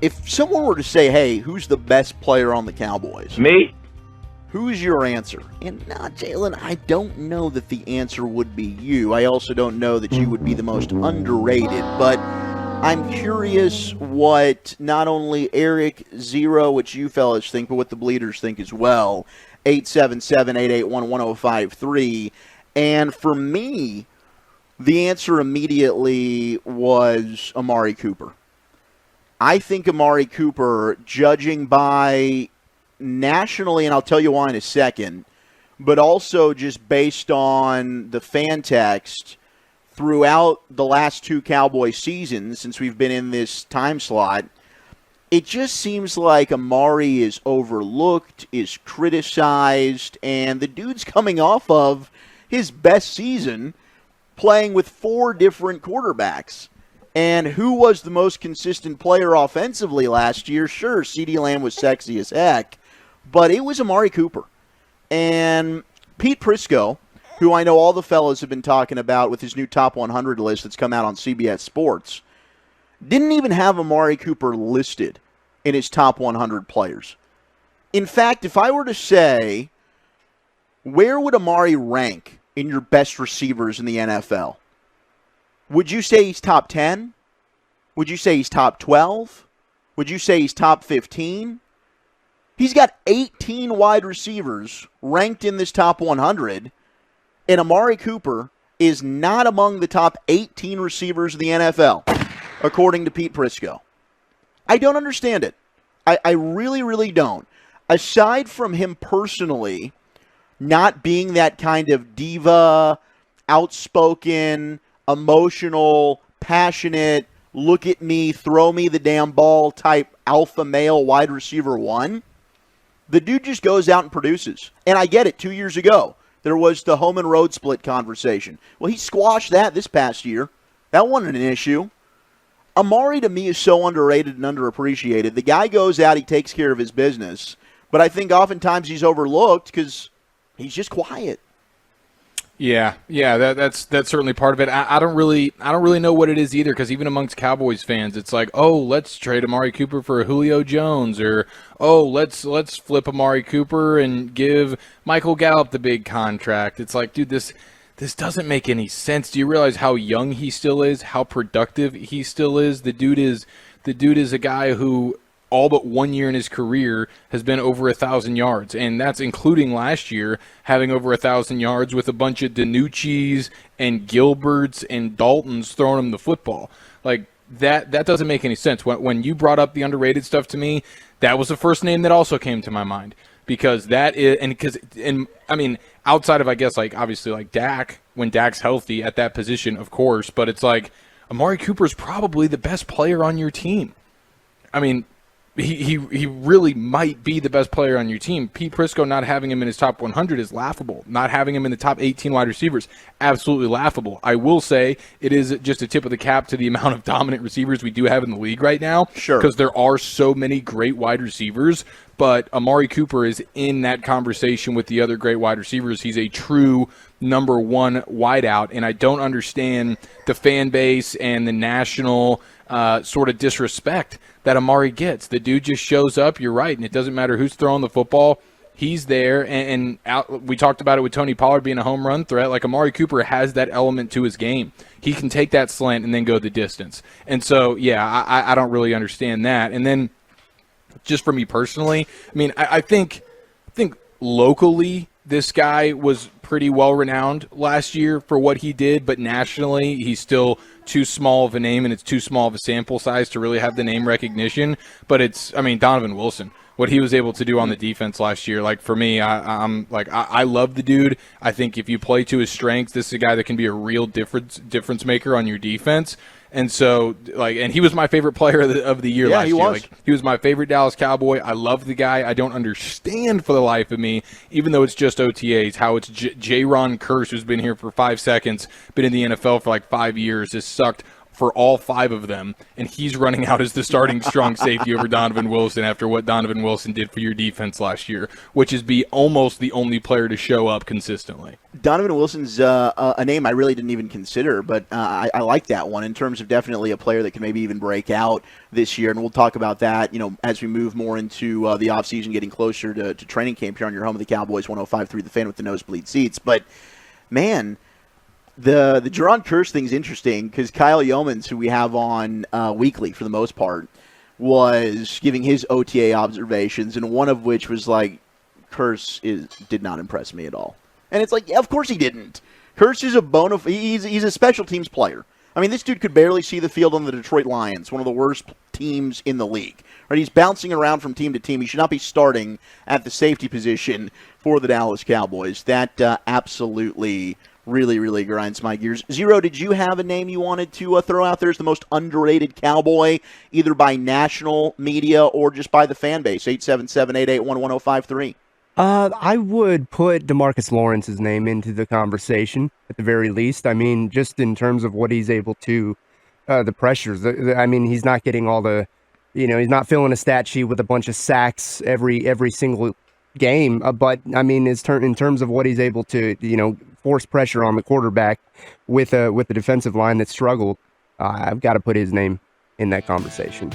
If someone were to say, hey, who's the best player on the Cowboys? Me? Who's your answer? And Jalen, I don't know that the answer would be you. I also don't know that you would be the most underrated, but I'm curious what not only Eric, Zero, what you fellas think, but what the Bleeders think as well. 877-881-1053. And for me, the answer immediately was Amari Cooper. I think Amari Cooper, judging by nationally, and I'll tell you why in a second, but also just based on the fan text throughout the last two Cowboy seasons since we've been in this time slot, it just seems like Amari is overlooked, is criticized, and the dude's coming off of his best season playing with four different quarterbacks. And who was the most consistent player offensively last year? Sure, CeeDee Lamb was sexy as heck, but it was Amari Cooper. And Pete Prisco, who I know all the fellas have been talking about with his new top 100 list that's come out on CBS Sports, didn't even have Amari Cooper listed in his top 100 players. In fact, if I were to say, where would Amari rank in your best receivers in the NFL? Would you say he's top 10? Would you say he's top 12? Would you say he's top 15? He's got 18 wide receivers ranked in this top 100, and Amari Cooper is not among the top 18 receivers in the NFL, according to Pete Prisco. I don't understand it. I really, really don't. Aside from him personally not being that kind of diva, outspoken, emotional, passionate, look at me, throw me the damn ball type alpha male wide receiver one, the dude just goes out and produces. And I get it, 2 years ago, there was the home and road split conversation. Well, he squashed that this past year. That wasn't an issue. Amari, to me, is so underrated and underappreciated. The guy goes out, he takes care of his business, but I think oftentimes he's overlooked because he's just quiet. Yeah, that's certainly part of it. I don't really know what it is either, because even amongst Cowboys fans, it's like, oh, let's trade Amari Cooper for Julio Jones, or oh, let's flip Amari Cooper and give Michael Gallup the big contract. It's like, dude, this doesn't make any sense. Do you realize how young he still is, how productive he still is? The dude is a guy who all but 1 year in his career has been over 1,000 yards, and that's including last year having over 1,000 yards with a bunch of DiNucci's and Gilberts and Daltons throwing him the football. Like, that doesn't make any sense. When you brought up the underrated stuff to me, that was the first name that also came to my mind, because that is, and I mean, outside of, I guess, like, obviously, like Dak, when Dak's healthy at that position, of course, but it's like Amari Cooper's probably the best player on your team. I mean, He really might be the best player on your team. Pete Prisco not having him in his top 100 is laughable. Not having him in the top 18 wide receivers, absolutely laughable. I will say it is just a tip of the cap to the amount of dominant receivers we do have in the league right now. Sure. Because there are so many great wide receivers, but Amari Cooper is in that conversation with the other great wide receivers. He's a true number one wideout, and I don't understand the fan base and the national sort of disrespect that Amari gets. The dude just shows up, you're right, and it doesn't matter who's throwing the football. He's there, and we talked about it with Tony Pollard being a home run threat. Like, Amari Cooper has that element to his game. He can take that slant and then go the distance. And so, yeah, I don't really understand that. And then, just for me personally, I mean, I think locally this guy was pretty well-renowned last year for what he did, but nationally he's still too small of a name and it's too small of a sample size to really have the name recognition. But Donovan Wilson, what he was able to do on the defense last year, like, for me, I love the dude. I think if you play to his strengths, this is a guy that can be a real difference maker on your defense. And so, and he was my favorite player of the year last year. Was. He was my favorite Dallas Cowboy. I love the guy. I don't understand for the life of me, even though it's just OTAs, how it's J-Ron Kearse, who's been here for 5 seconds, been in the NFL for like 5 years, has sucked for all 5 of them, and he's running out as the starting strong safety over Donovan Wilson after what Donovan Wilson did for your defense last year, which is be almost the only player to show up consistently. Donovan Wilson's a name I really didn't even consider, but I like that one in terms of definitely a player that can maybe even break out this year, and we'll talk about that, as we move more into the offseason, getting closer to training camp here on your home of the Cowboys, 105.3 The Fan with the Nosebleed Seats. But, man, the Jaron Kearse thing's interesting because Kyle Yeomans, who we have on weekly for the most part, was giving his OTA observations, and one of which was like, Kearse did not impress me at all. And it's like, yeah, of course he didn't. Kearse is he's a special teams player. I mean, this dude could barely see the field on the Detroit Lions, one of the worst teams in the league. Right? He's bouncing around from team to team. He should not be starting at the safety position for the Dallas Cowboys. That absolutely really, really grinds my gears. Zero, did you have a name you wanted to throw out there as the most underrated Cowboy, either by national media or just by the fan base? 877-881-1053. I would put Demarcus Lawrence's name into the conversation at the very least. I mean, just in terms of what he's able to, the pressures. I mean, he's not getting all the, he's not filling a stat sheet with a bunch of sacks every single game. But I mean, in terms of what he's able to, force pressure on the quarterback with the defensive line that struggled, I've got to put his name in that conversation.